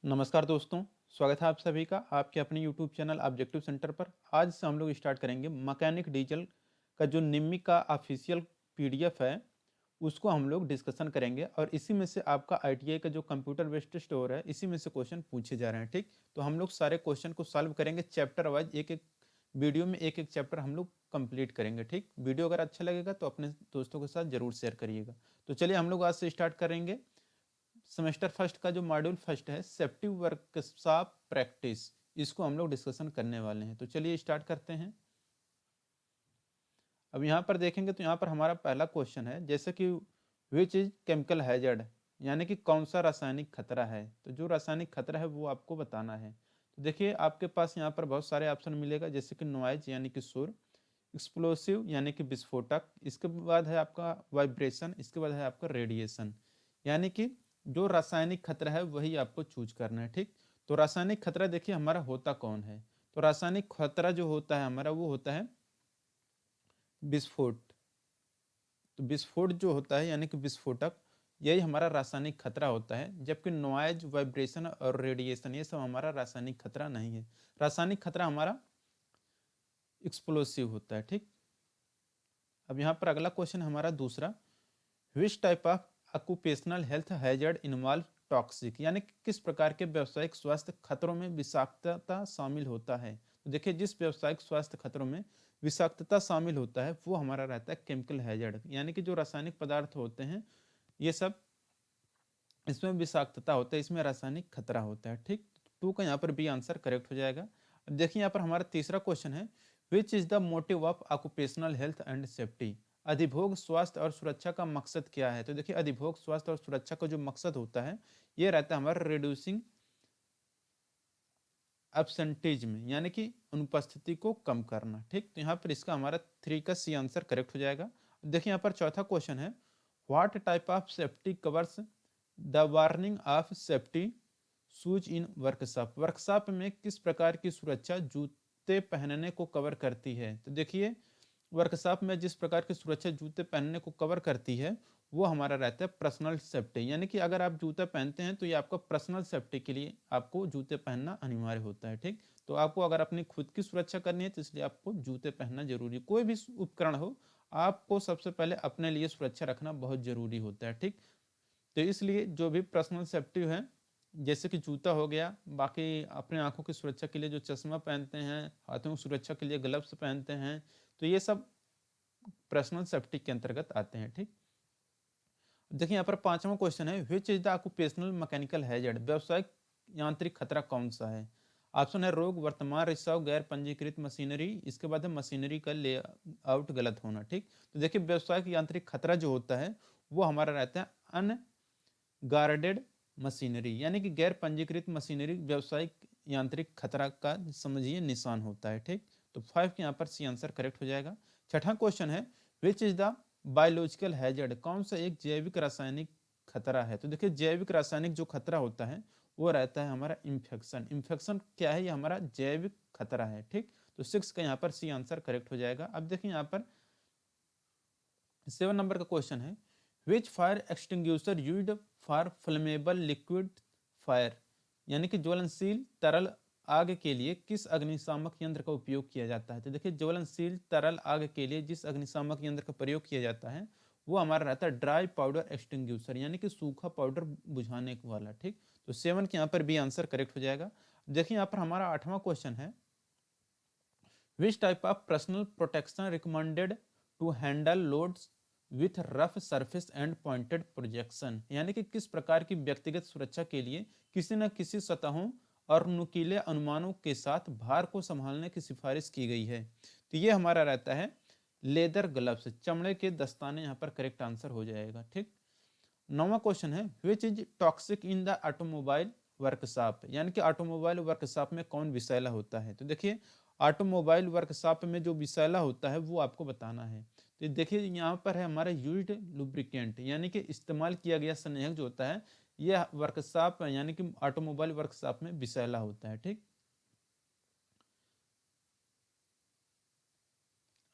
नमस्कार दोस्तों, स्वागत है आप सभी का आपके अपने YouTube चैनल ऑब्जेक्टिव सेंटर पर। आज से हम लोग स्टार्ट करेंगे मैकेनिक डीजल का जो निम्मी का ऑफिशियल PDF है, उसको हम लोग डिस्कशन करेंगे और इसी में से आपका ITI का जो कंप्यूटर बेस्ड स्टोर है, इसी में से क्वेश्चन पूछे जा रहे हैं। ठीक, तो हम लोग सारे क्वेश्चन को सॉल्व करेंगे चैप्टर वाइज, एक एक वीडियो में एक एक चैप्टर हम लोग कंप्लीट करेंगे। ठीक, वीडियो अगर अच्छा लगेगा तो अपने दोस्तों के साथ जरूर शेयर करिएगा। तो चलिए हम लोग आज से स्टार्ट करेंगे। सेमेस्टर फर्स्ट का जो मॉड्यूल फर्स्ट है, सेफ्टी वर्कशॉप प्रैक्टिस, इसको हम लोग डिस्कशन करने वाले हैं। तो चलिए स्टार्ट करते हैं। अब यहाँ पर देखेंगे तो यहाँ पर हमारा पहला क्वेश्चन है, जैसे कि विच इज केमिकल हैजर्ड, यानी कि कौन सा रासायनिक खतरा है। तो जो रासायनिक खतरा है वो आपको बताना है। तो देखिए आपके पास यहाँ पर बहुत सारे ऑप्शन मिलेगा, जैसे कि नॉइज यानी कि शोर, एक्सप्लोसिव यानी कि विस्फोटक, इसके बाद है आपका वाइब्रेशन, इसके बाद है आपका रेडिएशन। यानी कि जो रासायनिक खतरा है वही आपको चूज करना है। ठीक, तो रासायनिक खतरा देखिए हमारा होता कौन है। तो रासायनिक खतरा जो होता है हमारा वो होता है विस्फोट। तो विस्फोट जो होता है यानी कि विस्फोटक, यही हमारा रासायनिक खतरा होता है। जबकि नॉइज, वाइब्रेशन और रेडिएशन ये सब हमारा रासायनिक खतरा नहीं है। रासायनिक खतरा हमारा एक्सप्लोसिव होता है। ठीक, अब यहाँ पर अगला क्वेश्चन हमारा दूसरा, विच type of occupational health hazard involve toxic, यानी कि किस प्रकार के व्यावसायिक स्वास्थ्य खतरों में विषाक्तता शामिल होता है। तो देखिए जिस व्यावसायिक स्वास्थ्य खतरों में विषाक्तता शामिल होता है वो हमारा रहता है केमिकल हैजर्ड, यानी कि जो रासायनिक पदार्थ होते हैं ये सब, इसमें विषाक्तता होता है, इसमें रासायनिक खतरा होता है। ठीक, टू का यहाँ पर बी आंसर करेक्ट हो जाएगा। अब देखिए यहाँ पर हमारा तीसरा क्वेश्चन है, which is the motive of occupational health and safety, अधिभोग स्वास्थ्य और सुरक्षा का मकसद क्या है। तो देखिए अधिभोग स्वास्थ्य और सुरक्षा का जो मकसद होता है ये रहता है हमारा रिड्यूसिंग एब्सेंटेजम, यानी कि अनुपस्थिति को कम करना। ठीक, तो यहाँ पर इसका हमारा थ्री का सी आंसर करेक्ट हो जाएगा। देखिए यहाँ पर चौथा क्वेश्चन है, what type of safety covers the warning of safety shoes in workshop, workshop में किस प्रकार की सुरक्षा जूते पहनने को कवर करती है। तो देखिए वर्कशॉप में जिस प्रकार के सुरक्षा जूते पहनने को कवर करती है वो हमारा रहता है पर्सनल सेफ्टी, यानी कि अगर आप जूता पहनते हैं तो ये आपका पर्सनल सेफ्टी के लिए आपको जूते पहनना अनिवार्य होता है। ठीक, तो आपको अगर अपनी खुद की सुरक्षा करनी है तो इसलिए आपको जूते पहनना जरूरी, कोई भी उपकरण हो आपको सबसे पहले अपने लिए सुरक्षा रखना बहुत जरूरी होता है। ठीक, तो इसलिए जो भी पर्सनल सेफ्टी है, जैसे कि जूता हो गया, बाकी अपने आंखों की सुरक्षा के लिए जो चश्मा पहनते हैं, हाथों की सुरक्षा के लिए ग्लव्स पहनते हैं, तो ये सब पर्सनल सेफ्टी के अंतर्गत आते हैं। ठीक, देखिए यहाँ पर पांचवा क्वेश्चन है, which is the occupational mechanical hazard, व्यवसायिक यांत्रिक खतरा कौन सा है। ऑप्शन है रोग, वर्तमान रिसाव, गैर पंजीकृत मशीनरी, इसके बाद है मशीनरी का लेआउट गलत होना। ठीक, तो देखिए व्यवसायिक यांत्रिक खतरा जो होता है वो हमारा रहता है अनगार्डेड मशीनरी, यानी कि गैर पंजीकृत मशीनरी व्यवसायिक यांत्रिक खतरा का समझिए निशान होता है। ठीक, तो फाइव के यहाँ पर सी आंसर करेक्ट हो जाएगा। छठा क्वेश्चन है, which is the biological hazard, कौन सा एक जैविक रासायनिक खतरा है। तो देखिए जैविक रासायनिक जो खतरा होता है वो रहता है हमारा इन्फेक्शन। इन्फेक्शन क्या है, ये हमारा जैविक खतरा है। ठीक, तो सिक्स का यहाँ पर सी आंसर करेक्ट हो जाएगा। अब देखिए यहाँ पर सेवन नंबर का क्वेश्चन है, which fire extinguisher used for flammable liquid fire, यानी कि ज्वलनशील तरल आग के लिए किस अग्निशामक यंत्र का उपयोग किया जाता है। तो देखिए ज्वलनशील तरल आग के लिए जिस अग्निशामक यंत्र का प्रयोग किया जाता है वो हमारा रहता है ड्राई पाउडर एक्सटिंग्यूशर, यानी कि सूखा पाउडर बुझाने वाला। ठीक, तो सेवन के यहाँ पर भी आंसर करेक्ट हो जाएगा। देखिए यहाँ पर हमारा आठवां क्वेश्चन है, which type of personal protection recommended to handle loads with rough surface and pointed projection, यानी कि किस प्रकार की व्यक्तिगत सुरक्षा के लिए किसी न किसी सतहों और नुकीले अनुमानों के साथ भार को संभालने की सिफारिश की गई है। तो ये हमारा रहता है लेदर ग्लव्स, चमड़े के दस्ताने, यहाँ पर करेक्ट आंसर हो जाएगा। ठीक, नौवां क्वेश्चन है, which is toxic in the automobile workshop, यानी कि ऑटोमोबाइल वर्कशॉप में कौन विषैला होता है। तो देखिए ऑटोमोबाइल वर्कशॉप में जो विषैला होता है वो आपको बताना है। तो देखिए यहाँ पर है हमारा यूज्ड लुब्रिकेंट, यानी कि इस्तेमाल किया गया संयोजक जो होता है यह वर्कशॉप यानी कि ऑटोमोबाइल वर्कशॉप में विषैला होता है। ठीक,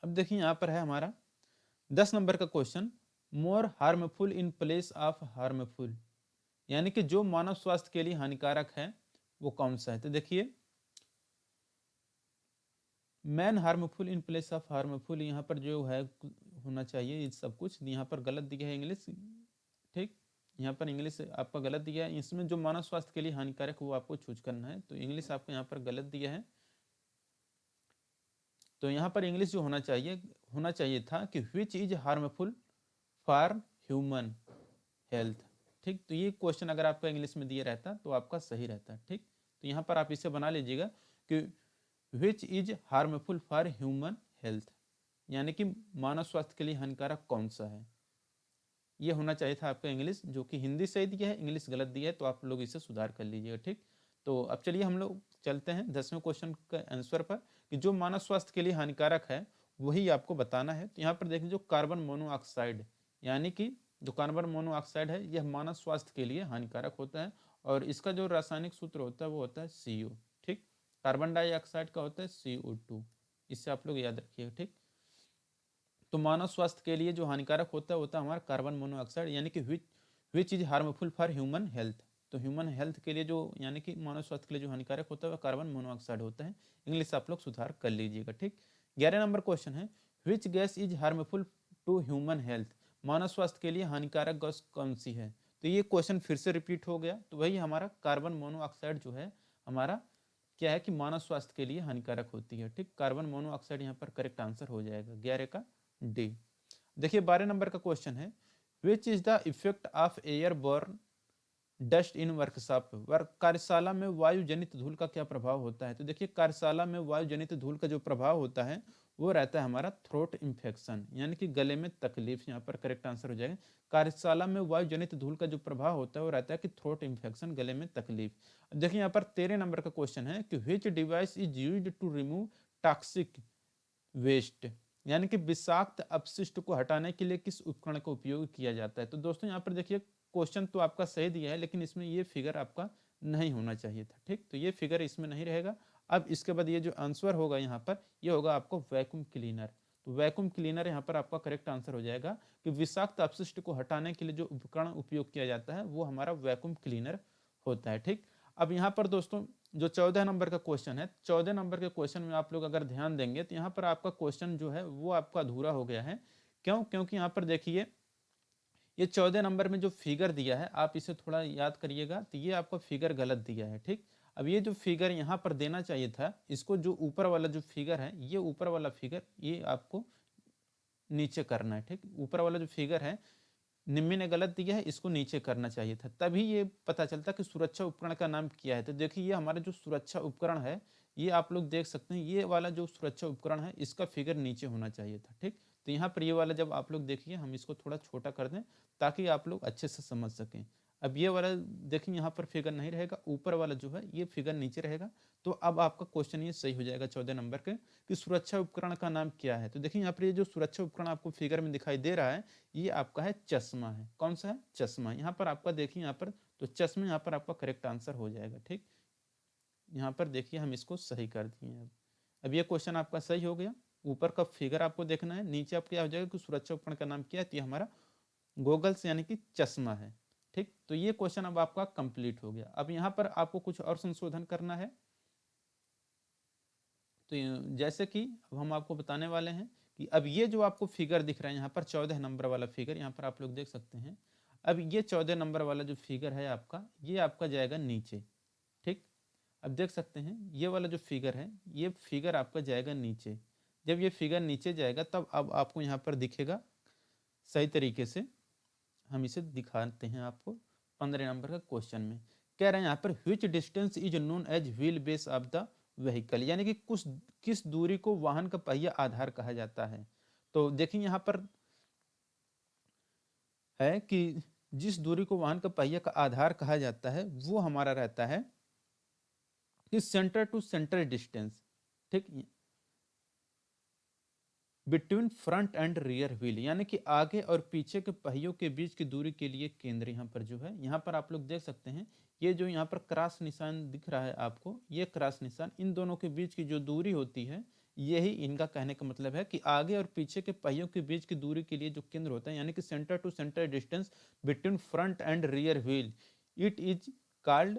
अब देखिए यहाँ पर है हमारा 10 नंबर का question, more harmful in place of harmful, यानी कि जो मानव स्वास्थ्य के लिए हानिकारक है वो कौन सा है। तो देखिए man harmful in place of harmful, यहाँ पर जो है होना चाहिए ये सब कुछ, यहाँ पर गलत दिया है इंग्लिश। ठीक, यहाँ पर इंग्लिश आपका गलत दिया है, इसमें जो मानव स्वास्थ्य के लिए हानिकारक वो आपको चूज करना है, तो इंग्लिश आपको यहाँ पर गलत दिया है। तो यहाँ पर इंग्लिश जो होना चाहिए था कि which is harmful for human health. ठीक, तो ये क्वेश्चन अगर आपका इंग्लिश में दिया रहता तो आपका सही रहता। ठीक, तो यहाँ पर आप इसे बना लीजिएगा कि which is harmful for human health, यानी कि मानव स्वास्थ्य के लिए हानिकारक कौन सा है, ये होना चाहिए था आपका इंग्लिश, जो कि हिंदी सही दिया है, इंग्लिश गलत दिया है, तो आप लोग इसे सुधार कर लीजिएगा। ठीक, तो अब चलिए हम लोग चलते हैं 10वें क्वेश्चन का आंसर पर, कि जो मानव स्वास्थ्य के लिए हानिकारक है वही आपको बताना है। तो यहाँ पर देखिए जो कार्बन मोनोऑक्साइड, यानी कि जो कार्बन मोनोऑक्साइड है यह मानव स्वास्थ्य के लिए हानिकारक होता है, और इसका जो रासायनिक सूत्र होता है वो होता है CO। ठीक, कार्बन डाइऑक्साइड का होता है CO2, इससे आप लोग याद रखिएगा। ठीक, तो मानव स्वास्थ्य के लिए जो हानिकारक होता है हमारा कार्बन मोनोऑक्साइड, यानी कि which is harmful for human health. तो ह्यूमन हेल्थ के लिए जो यानी कि मानव स्वास्थ्य के लिए जो हानिकारक होता है वह कार्बन मोनोऑक्साइड होता है। इंग्लिश आप लोग सुधार कर लीजिएगा। ठीक, 11 नंबर क्वेश्चन है which gas is harmful to human health, मानव स्वास्थ्य के लिए हानिकारक गैस कौन सी है। तो ये क्वेश्चन फिर से रिपीट हो गया, तो वही हमारा कार्बन मोनोऑक्साइड जो है हमारा क्या है कि मानव स्वास्थ्य के लिए हानिकारक होती है। ठीक, कार्बन मोनोऑक्साइड यहाँ पर करेक्ट आंसर हो जाएगा 11 का डी। देखिए 12 नंबर का क्वेश्चन है which is the effect of air born dust in workshop, कार्यशाला में वायु जनित धूल का क्या प्रभाव होता है। तो देखिए कार्यशाला में वायु जनित धूल का जो प्रभाव होता है वो रहता है हमारा थ्रोट इन्फेक्शन, यानी कि गले में तकलीफ, यहाँ पर करेक्ट आंसर हो जाएगा। कार्यशाला में वायु जनित धूल का जो प्रभाव होता है वो रहता है कि थ्रोट इन्फेक्शन, गले में तकलीफ। देखिए यहाँ पर 13 नंबर का क्वेश्चन है कि which device is used to remove toxic waste, यानी कि विषाक्त अपशिष्ट को हटाने के लिए किस उपकरण का उपयोग किया जाता है। तो दोस्तों यहाँ पर देखिए क्वेश्चन तो आपका सही दिया है, लेकिन इसमें ये फिगर आपका नहीं होना चाहिए था। ठीक, तो ये फिगर इसमें नहीं रहेगा। अब इसके बाद ये जो आंसर होगा यहाँ पर ये होगा आपको वैक्यूम क्लीनर। तो वैक्यूम क्लीनर यहाँ पर आपका करेक्ट आंसर हो जाएगा कि विषाक्त अपशिष्ट को हटाने के लिए जो उपकरण उपयोग किया जाता है वो हमारा वैक्यूम क्लीनर होता है। ठीक, अब यहाँ पर दोस्तों जो 14 नंबर का क्वेश्चन है, 14 नंबर के क्वेश्चन में आप लोग अगर ध्यान देंगे तो यहाँ पर आपका क्वेश्चन जो है वो आपका अधूरा हो गया है। क्यों? क्योंकि यहाँ पर देखिए ये 14 नंबर में जो फिगर दिया है आप इसे थोड़ा याद करिएगा, तो ये आपका फिगर गलत दिया है। ठीक, अब ये जो फिगर यहाँ पर देना चाहिए था, इसको जो ऊपर वाला जो फिगर है ये ऊपर वाला फिगर ये आपको नीचे करना है। ठीक, ऊपर वाला जो फिगर है निम्मी ने गलत दिया है, इसको नीचे करना चाहिए था, तभी ये पता चलता कि सुरक्षा उपकरण का नाम क्या है। तो देखिए ये हमारा जो सुरक्षा उपकरण है ये आप लोग देख सकते हैं, ये वाला जो सुरक्षा उपकरण है इसका फिगर नीचे होना चाहिए था। ठीक, तो यहाँ पर ये वाला जब आप लोग देखिए हम इसको थोड़ा छोटा कर दें ताकि आप लोग अच्छे से समझ सकें। अब ये वाला देखिए यहाँ पर फिगर नहीं रहेगा, ऊपर वाला जो है ये फिगर नीचे रहेगा। तो अब आपका क्वेश्चन ये सही हो जाएगा 14 नंबर के कि सुरक्षा उपकरण का नाम क्या है। तो देखिए यहाँ पर ये जो सुरक्षा उपकरण आपको फिगर में दिखाई दे रहा है ये आपका है चश्मा है। कौन सा है? चश्मा। यहाँ पर आपका देखिए यहाँ पर तो चश्मा यहाँ पर आपका करेक्ट आंसर हो जाएगा। ठीक, यहाँ पर देखिए हम इसको सही कर दिए। अब ये क्वेश्चन आपका सही हो गया। ऊपर का फिगर आपको देखना है, नीचे आपको क्या हो जाएगा कि सुरक्षा उपकरण का नाम क्या है, तो ये हमारा गोगल्स यानी कि चश्मा है। ठीक, तो ये क्वेश्चन अब आपका कंप्लीट हो गया। अब यहाँ पर आपको कुछ और संशोधन करना है। तो जैसे कि अब हम आपको बताने वाले हैं कि अब ये जो आपको फिगर दिख रहा है यहाँ पर 14 नंबर वाला फिगर यहाँ पर आप लोग देख सकते हैं। अब ये 14 नंबर वाला जो फिगर है आपका ये आपका जाएगा नीचे। ठीक, अब देख सकते हैं ये वाला जो फिगर है ये फिगर आपका जाएगा नीचे। जब ये फिगर नीचे जाएगा तब अब आपको यहाँ पर दिखेगा सही तरीके से। हम इसे दिखाते हैं आपको 15 नंबर का क्वेश्चन में। कह रहे हैं यहाँ पर which distance is known as wheel base of the vehicle, यानी कि कुछ किस दूरी को वाहन का पहिया आधार कहा जाता है। तो देखिए यहाँ पर है कि जिस दूरी को वाहन का पहिया का आधार कहा जाता है वो हमारा रहता है कि सेंटर टू सेंटर डिस्टेंस। ठीक, between front and rear wheel, यानी कि आगे और पीछे के पहियों के बीच की दूरी के लिए केंद्र यहाँ पर जो है यहाँ पर आप लोग देख सकते हैं ये जो यहाँ पर क्रॉस निशान दिख रहा है आपको, ये क्रॉस निशान इन दोनों के बीच की जो दूरी होती है यही इनका कहने का मतलब है कि आगे और पीछे के पहियों के बीच की दूरी के लिए जो केंद्र होता है, यानी कि centre to centre distance between front and rear wheel, it is called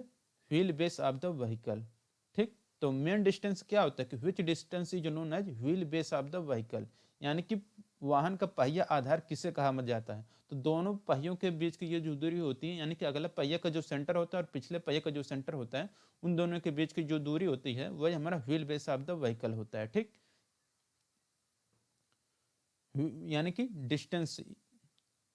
wheel base of the vehicle. ठीक, तो मेन डिस्टेंस क्या होता है कि which distance is known as wheel base of the vehicle, यानी कि वाहन का पहिया आधार किसे कहा जाता है। तो दोनों पहियों के बीच की ये जो दूरी होती है, यानी कि अगला पहिया का जो सेंटर होता है और पिछले पहिए का जो सेंटर होता है, उन दोनों के बीच की जो दूरी होती है वही हमारा wheel base of the vehicle होता है। ठीक, यानी कि डिस्टेंस,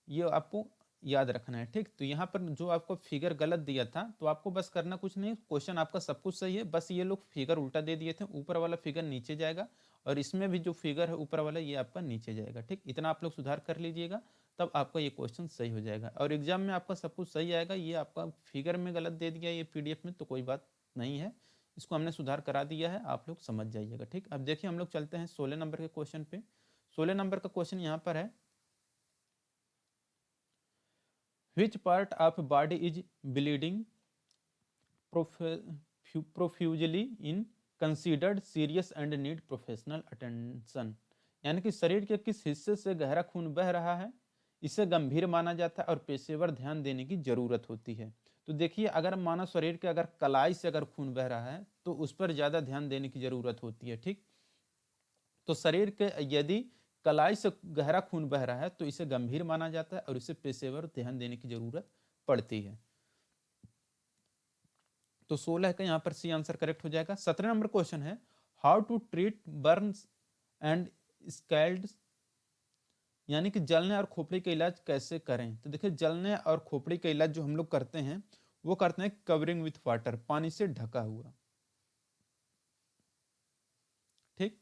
ये आपको याद रखना है। ठीक, तो यहाँ पर जो आपको फिगर गलत दिया था, तो आपको बस करना कुछ नहीं, क्वेश्चन आपका सब कुछ सही है, बस ये लोग फिगर उल्टा दे दिए थे, ऊपर वाला फिगर नीचे जाएगा और इसमें भी जो फिगर है ऊपर वाला ये आपका नीचे जाएगा। ठीक, इतना आप लोग सुधार कर लीजिएगा, तब आपका ये क्वेश्चन सही हो जाएगा और एग्जाम में आपका सब कुछ सही आएगा। ये आपका फिगर में गलत दे दिया ये पीडीएफ में, तो कोई बात नहीं है, इसको हमने सुधार करा दिया है, आप लोग समझ जाइएगा। ठीक, अब देखिए हम लोग चलते हैं 16 नंबर के क्वेश्चन पे। 16 नंबर का क्वेश्चन यहाँ पर है, which part of body is bleeding profusely in considered serious and need professional attention, यानी कि शरीर के किस हिस्से से गहरा खून बह रहा है, इसे गंभीर माना जाता है और पेशेवर ध्यान देने की जरूरत होती है। तो देखिए, अगर मानव शरीर के अगर कलाई से अगर खून बह रहा है तो उस पर ज्यादा ध्यान देने की जरूरत होती है। ठीक, तो शरीर के यदि कलाई से गहरा खून बह रहा है तो इसे गंभीर माना जाता है और इसे पेशेवर ध्यान देने की जरूरत पड़ती है। तो 16 का यहाँ पर सी आंसर करेक्ट हो जाएगा। 17 नंबर क्वेश्चन है, how to treat burns and scald, यानी कि जलने और खोपड़ी का इलाज कैसे करें। तो देखिए, जलने और खोपड़ी का इलाज जो हम लोग करते हैं वो करते हैं कवरिंग विथ वाटर, पानी से ढका हुआ। ठीक,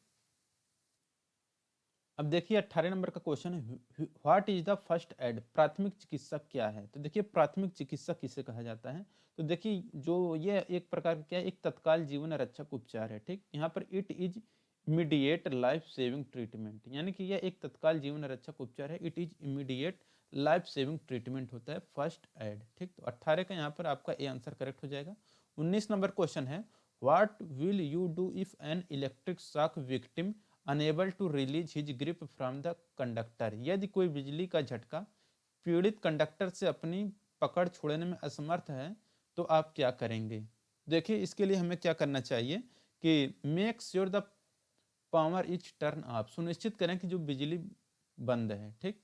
अब देखिए 18 नंबर का क्वेश्चन है, what is the first aid, प्राथमिक चिकित्सक क्या है। तो देखिए, प्राथमिक चिकित्सक किसे कहा जाता है। तो देखिए, जो ये एक प्रकार का क्या है, एक तत्काल जीवन रक्षक उपचार है। ठीक, यहाँ पर it is immediate life saving treatment, यानी कि यह एक तत्काल जीवन रक्षक उपचार है। It is immediate life saving treatment होता है फर्स्ट एड। ठीक, तो 18 का यहाँ पर आपका ए आंसर करेक्ट हो जाएगा। 19 नंबर क्वेश्चन है, what will you do if an electric shock victim unable to release his grip from the conductor, यदि कोई बिजली का झटका पीड़ित कंडक्टर से अपनी पकड़ छोड़ने में असमर्थ है तो आप क्या करेंगे। देखिए, इसके लिए हमें क्या करना चाहिए कि make sure the power is turn off, सुनिश्चित करें कि जो बिजली बंद है। ठीक,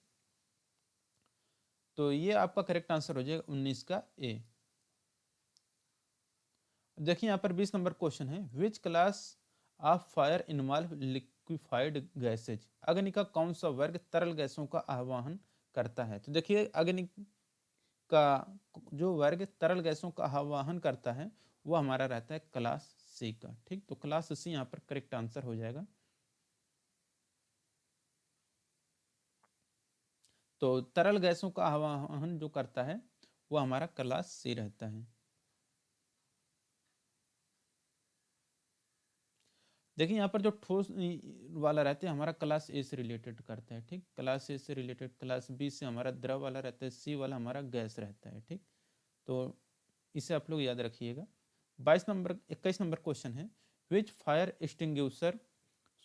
तो ये आपका करेक्ट आंसर हो जाएगा 19 का ए। देखिए, यहाँ पर 20 नंबर क्वेश्चन है, which class of fire involve liquefied gases, अग्नि का कौन सा वर्ग तरल गैसों का आह्वान करता है। तो देखिए, अग्नि का जो वर्ग तरल गैसों का आह्वान करता है वो हमारा रहता है क्लास सी का। ठीक, तो क्लास सी यहाँ पर करेक्ट आंसर हो जाएगा। तो तरल गैसों का आह्वान जो करता है वो हमारा क्लास सी रहता है। देखिए, यहाँ पर जो ठोस वाला रहता है हमारा क्लास ए से रिलेटेड करता है। ठीक, क्लास ए से रिलेटेड, क्लास बी से हमारा द्रव वाला रहता है, सी वाला हमारा गैस रहता है। ठीक, तो इसे आप लोग याद रखिएगा। 21 नंबर क्वेश्चन है, which fire extinguisher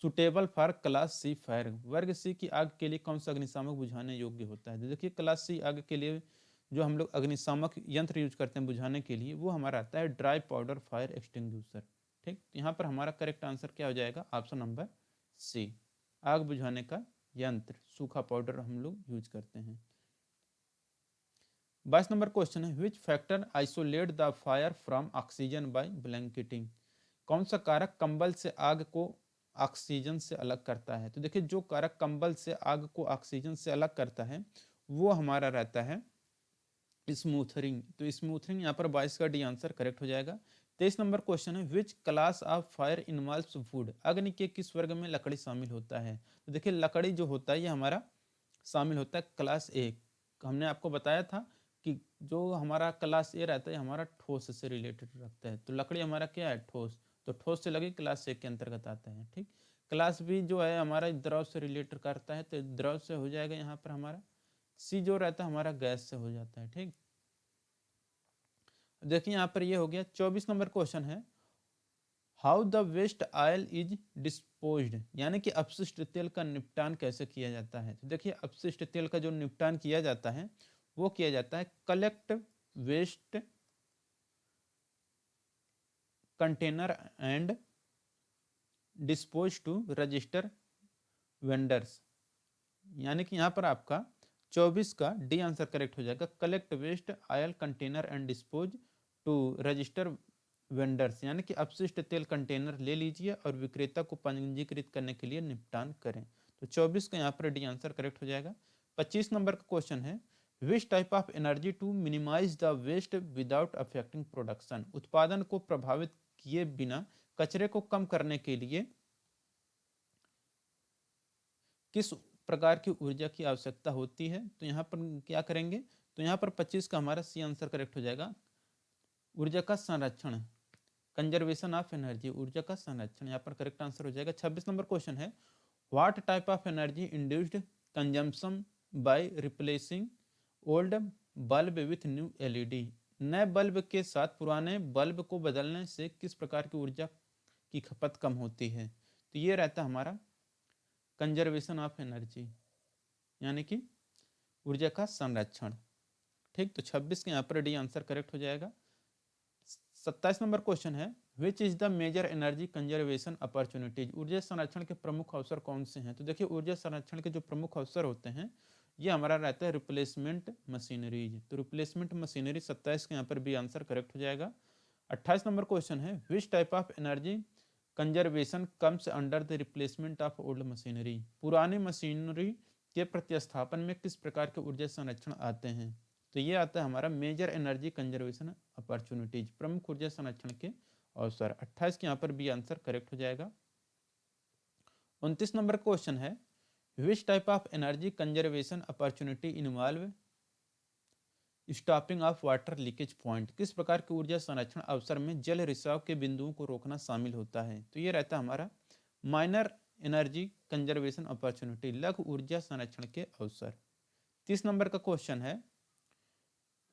suitable for class C fire, वर्ग सी की आग के लिए कौन सा अग्निशामक बुझाने योग्य होता है। तो देखिए, क्लास सी आग के लिए जो हम लोग अग्निशामक यंत्र यूज करते हैं बुझाने के लिए वो हमारा आता है ड्राई पाउडर फायर एक्सटिंग्विशर। ठीक, यहाँ पर हमारा करेक्ट आंसर क्या हो जाएगा, ऑप्शन नंबर सी, आग बुझाने का यंत्र सूखा पाउडर हम लोग यूज करते हैं। 22 नंबर क्वेश्चन है, which factor isolate the fire from oxygen by blanketing, कौन सा कारक कंबल से आग को ऑक्सीजन से अलग करता है। तो देखिए, जो कारक कंबल से आग को ऑक्सीजन से अलग करता है वो हमारा रहता है स्मूथरिंग। तो स्मूथरिंग यहाँ पर 22 का डी आंसर करेक्ट हो जाएगा। 23 नंबर क्वेश्चन है, which class of fire involves would, अग्नि के किस वर्ग में लकड़ी शामिल होता है। तो देखिए, लकड़ी जो होता है ये हमारा शामिल होता है क्लास ए। हमने आपको बताया था कि जो हमारा क्लास ए रहता है हमारा ठोस से रिलेटेड रखता है, तो लकड़ी हमारा क्या है, ठोस, तो ठोस से लगी क्लास ए के अंतर्गत आता है। ठीक, क्लास बी जो है हमारा द्रव से रिलेटेड करता है, तो द्रव से हो जाएगा यहाँ पर हमारा। सी जो रहता है हमारा गैस से हो जाता है। ठीक, देखिए यहाँ पर ये हो गया। 24 नंबर क्वेश्चन है, how the waste oil is disposed, यानी कि अपशिष्ट तेल का निपटान कैसे किया जाता है। तो देखिए, अपशिष्ट तेल का जो निपटान किया जाता है वो किया जाता है collect waste container and dispose to register vendors, यानी कि यहाँ पर आपका 24 का डी आंसर करेक्ट हो जाएगा। Collect waste oil container and dispose to register vendors, यानी कि अपशिष्ट तेल कंटेनर ले लीजिए और विक्रेता को पंजीकृत करने के लिए निपटान करें। तो 24 का यहाँ पर डी आंसर करेक्ट हो जाएगा। 25 नंबर का क्वेश्चन है which type of energy to minimise the waste without affecting production, उत्पादन को प्रभावित किए बिना कचरे को कम करने के लिए किस प्रकार की ऊर्जा की आवश्यकता होती है। तो यहाँ पर क्या करेंगे, तो यहाँ पर 25 का हमारा सी आंसर करेक्ट हो जाएगा। ऊर्जा का संरक्षण, कंजर्वेशन ऑफ एनर्जी, ऊर्जा का संरक्षण यहाँ पर करेक्ट आंसर हो जाएगा। 26 नंबर क्वेश्चन है what type of energy induced consumption by replacing old bulb with new LED, नए बल्ब के साथ पुराने बल्ब को बदलने से किस प्रकार की ऊर्जा की खपत कम होती है। तो ये रहता हमारा कंजर्वेशन ऑफ एनर्जी, यानी कि ऊर्जा का संरक्षण। ठीक, तो 26 के यहाँ पर डी आंसर करेक्ट हो जाएगा। 27 नंबर क्वेश्चन है which is the major energy conservation opportunities, ऊर्जा संरक्षण के प्रमुख अवसर कौन से हैं। तो देखिए ऊर्जा संरक्षण के जो प्रमुख अवसर होते हैं ये हमारा रहता है रिप्लेसमेंट मशीनरीज, तो रिप्लेसमेंट मशीनरी 27 के यहाँ पर भी आंसर करेक्ट हो जाएगा। 28 नंबर क्वेश्चन है which type of energy conservation comes under the replacement of old machinery, पुरानी मशीनरी के प्रतिस्थापन में किस प्रकार के ऊर्जा संरक्षण आते हैं। तो ये आता है हमारा मेजर एनर्जी कंजर्वेशन अपॉर्चुनिटीज, प्रमुख ऊर्जा संरक्षण के अवसर। 28 के यहाँ पर भी आंसर करेक्ट हो जाएगा। 29 नंबर क्वेश्चन है which type of energy conservation opportunity involve stopping of water leakage point, किस प्रकार के ऊर्जा संरक्षण अवसर में जल रिसाव के बिंदुओं को रोकना शामिल होता है। तो ये रहता है हमारा माइनर एनर्जी कंजर्वेशन अपॉर्चुनिटी, लघु ऊर्जा संरक्षण के अवसर। 30 नंबर का क्वेश्चन है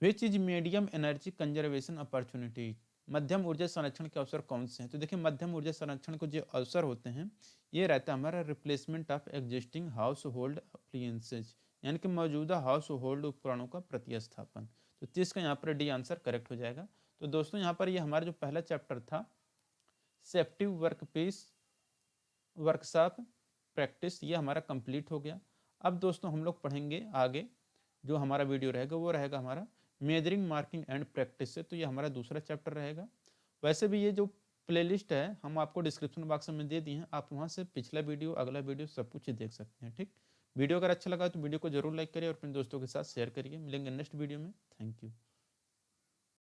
which is medium energy conservation opportunity, मध्यम ऊर्जा संरक्षण के अवसर कौन से हैं। तो देखिए मध्यम ऊर्जा संरक्षण को जो अवसर होते हैं ये रहता है हमारा replacement of existing house hold appliances, यानी कि मौजूदा हाउस होल्ड उपकरणों का प्रतिस्थापन। तो 30 का यहाँ पर डी आंसर करेक्ट हो जाएगा। तो दोस्तों यहाँ पर ये हमारा जो पहला चैप्टर था सेफ्टी वर्कपीस वर्कशॉप प्रैक्टिस, ये हमारा कंप्लीट हो गया। अब दोस्तों हम लोग पढ़ेंगे आगे जो हमारा वीडियो रहेगा वो रहेगा हमारा मेजरिंग मार्किंग एंड प्रैक्टिस से, तो ये हमारा दूसरा चैप्टर रहेगा। वैसे भी ये जो प्लेलिस्ट है हम आपको डिस्क्रिप्शन बॉक्स में दे दिए हैं, आप वहाँ से पिछला वीडियो अगला वीडियो सब कुछ देख सकते हैं। ठीक, वीडियो अगर अच्छा लगा तो वीडियो को जरूर लाइक करिए और अपने दोस्तों के साथ शेयर करिए। मिलेंगे नेक्स्ट वीडियो में, थैंक यू।